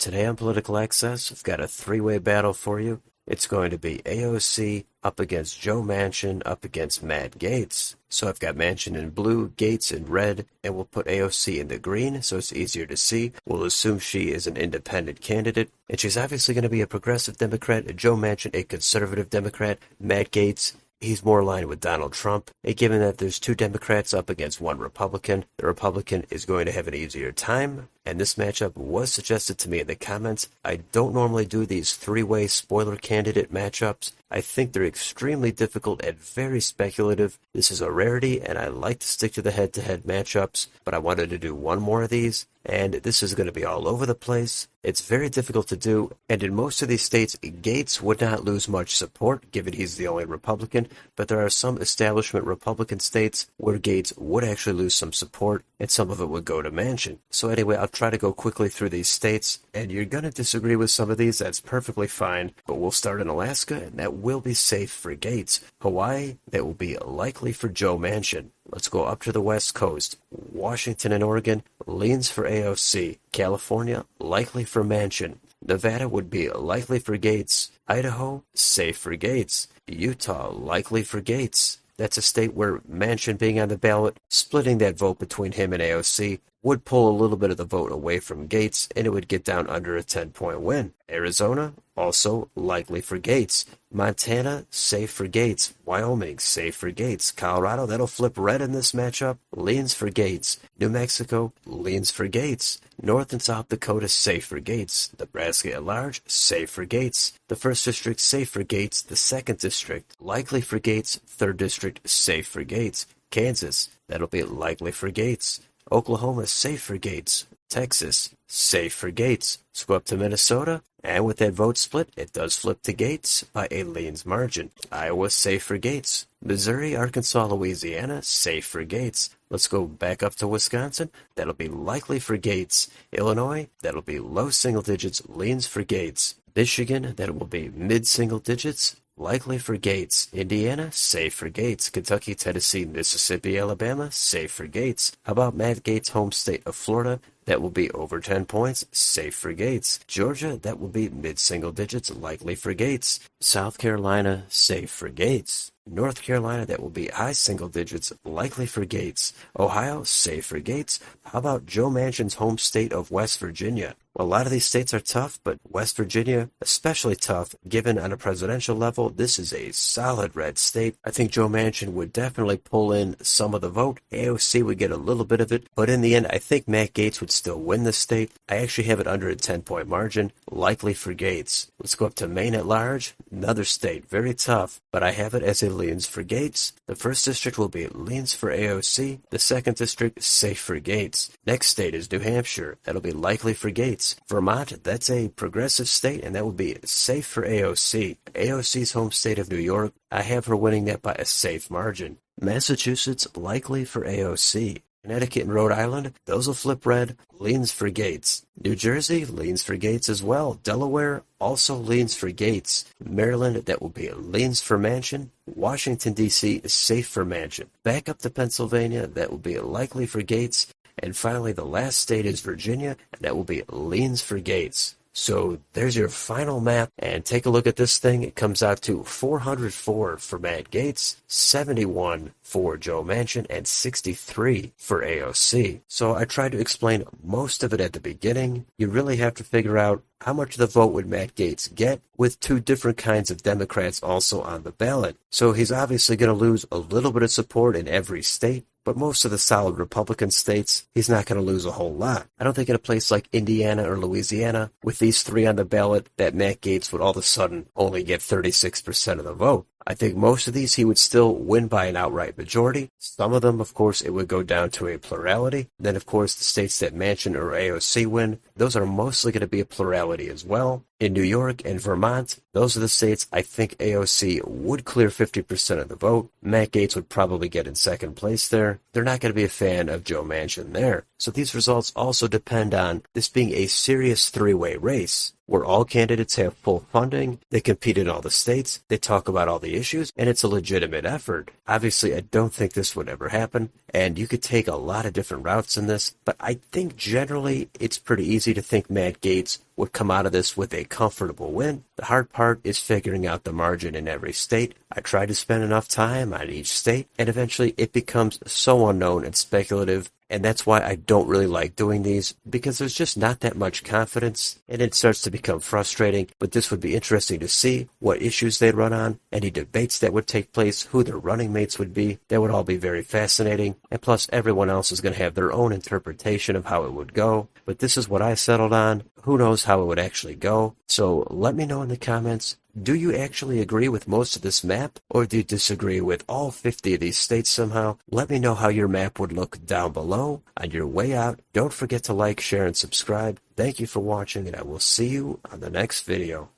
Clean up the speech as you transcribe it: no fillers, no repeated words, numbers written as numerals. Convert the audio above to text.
Today on Political Access, we've got a three-way battle for you. It's going to be AOC up against Joe Manchin up against Matt Gaetz. So I've got Manchin in blue, Gaetz in red, and we'll put AOC in the green so it's easier to see. We'll assume she is an independent candidate, and she's obviously going to be a progressive Democrat, Joe Manchin a conservative Democrat, Matt Gaetz, he's more aligned with Donald Trump. And given that there's two Democrats up against one Republican, the Republican is going to have an easier time. And this matchup was suggested to me in the comments. I don't normally do these three-way spoiler candidate matchups. I think they're extremely difficult and very speculative. This is a rarity, and I like to stick to the head-to-head matchups, but I wanted to do one more of these, and this is going to be all over the place. It's very difficult to do, and in most of these states, Gaetz would not lose much support, given he's the only Republican, but there are some establishment Republican states where Gaetz would actually lose some support, and some of it would go to Manchin. So anyway, I'll try to go quickly through these states, and you're going to disagree with some of these, that's perfectly fine, but we'll start in Alaska, and that will be safe for Gaetz. Hawaii, that will be likely for Joe Manchin. Let's go up to the West Coast. Washington and Oregon leans for AOC. California, likely for Manchin. Nevada would be likely for Gaetz. Idaho, safe for Gaetz. Utah, likely for Gaetz. That's a state where Manchin being on the ballot, splitting that vote between him and AOC, would pull a little bit of the vote away from Gaetz, and it would get down under a 10-point win. Arizona, also likely for Gaetz. Montana, safe for Gaetz. Wyoming, safe for Gaetz. Colorado, that'll flip red in this matchup, leans for Gaetz. New Mexico, leans for Gaetz. North and South Dakota, safe for Gaetz. Nebraska at large, safe for Gaetz. The 1st District, safe for Gaetz. The 2nd District, likely for Gaetz. 3rd District, safe for Gaetz. Kansas, that'll be likely for Gaetz. Oklahoma, safe for Gaetz. Texas, safe for Gaetz. Let's go up to Minnesota, and with that vote split, it does flip to Gaetz by a leans margin. Iowa, safe for Gaetz. Missouri, Arkansas, Louisiana, safe for Gaetz. Let's go back up to Wisconsin. That'll be likely for Gaetz. Illinois, that'll be low single digits, leans for Gaetz. Michigan, that will be mid-single digits, likely for Gaetz. Indiana, safe for Gaetz. Kentucky, Tennessee, Mississippi, Alabama, safe for Gaetz. How about Matt Gaetz' home state of Florida? That will be over 10 points, safe for Gaetz. Georgia, that will be mid-single digits, likely for Gaetz. South Carolina, safe for Gaetz. North Carolina, that will be high single digits, likely for Gaetz. Ohio, safe for Gaetz. How about Joe Manchin's home state of West Virginia? Well, a lot of these states are tough, but West Virginia, especially tough, given on a presidential level, this is a solid red state. I think Joe Manchin would definitely pull in some of the vote. AOC would get a little bit of it, but in the end, I think Matt Gaetz would still win this state. I actually have it under a 10-point margin, likely for Gaetz. Let's go up to Maine at large, another state, very tough, but I have it as a leans for Gaetz. The 1st District will be leans for AOC. The 2nd District, safe for Gaetz. Next state is New Hampshire. That'll be likely for Gaetz. Vermont, that's a progressive state, and that will be safe for AOC. AOC's home state of New York, I have her winning that by a safe margin. Massachusetts, likely for AOC. Connecticut and Rhode Island, those will flip red, leans for Gaetz. New Jersey, leans for Gaetz as well. Delaware, also leans for Gaetz. Maryland, that will be leans for Manchin. Washington, D.C., is safe for Manchin. Back up to Pennsylvania, that will be likely for Gaetz. And finally, the last state is Virginia, and that will be leans for Gaetz. So there's your final map, and take a look at this thing. It comes out to 404 for Matt Gaetz, 71 for Joe Manchin, and 63 for AOC. So I tried to explain most of it at the beginning. You really have to figure out how much of the vote would Matt Gaetz get with two different kinds of Democrats also on the ballot. So he's obviously going to lose a little bit of support in every state, but most of the solid Republican states, he's not going to lose a whole lot. I don't think in a place like Indiana or Louisiana, with these three on the ballot, that Matt Gaetz would all of a sudden only get 36% of the vote. I think most of these he would still win by an outright majority. Some of them, of course, it would go down to a plurality. Then, of course, the states that Manchin or AOC win, those are mostly going to be a plurality as well. In New York and Vermont, those are the states I think AOC would clear 50% of the vote. Matt Gaetz would probably get in second place there. They're not going to be a fan of Joe Manchin there. So these results also depend on this being a serious three-way race, where all candidates have full funding, they compete in all the states, they talk about all the issues, and it's a legitimate effort. Obviously, I don't think this would ever happen, and you could take a lot of different routes in this, but I think generally it's pretty easy to think Matt Gaetz would come out of this with a comfortable win. The hard part is figuring out the margin in every state. I try to spend enough time on each state, and eventually it becomes so unknown and speculative. And that's why I don't really like doing these, because there's just not that much confidence, and it starts to become frustrating. But this would be interesting to see what issues they'd run on, any debates that would take place, who their running mates would be. That would all be very fascinating. And plus, everyone else is going to have their own interpretation of how it would go. But this is what I settled on. Who knows how it would actually go? So let me know in the comments. Do you actually agree with most of this map, or do you disagree with all 50 of these states somehow? Let me know how your map would look down below. On your way out, don't forget to like, share, and subscribe. Thank you for watching, and I will see you on the next video.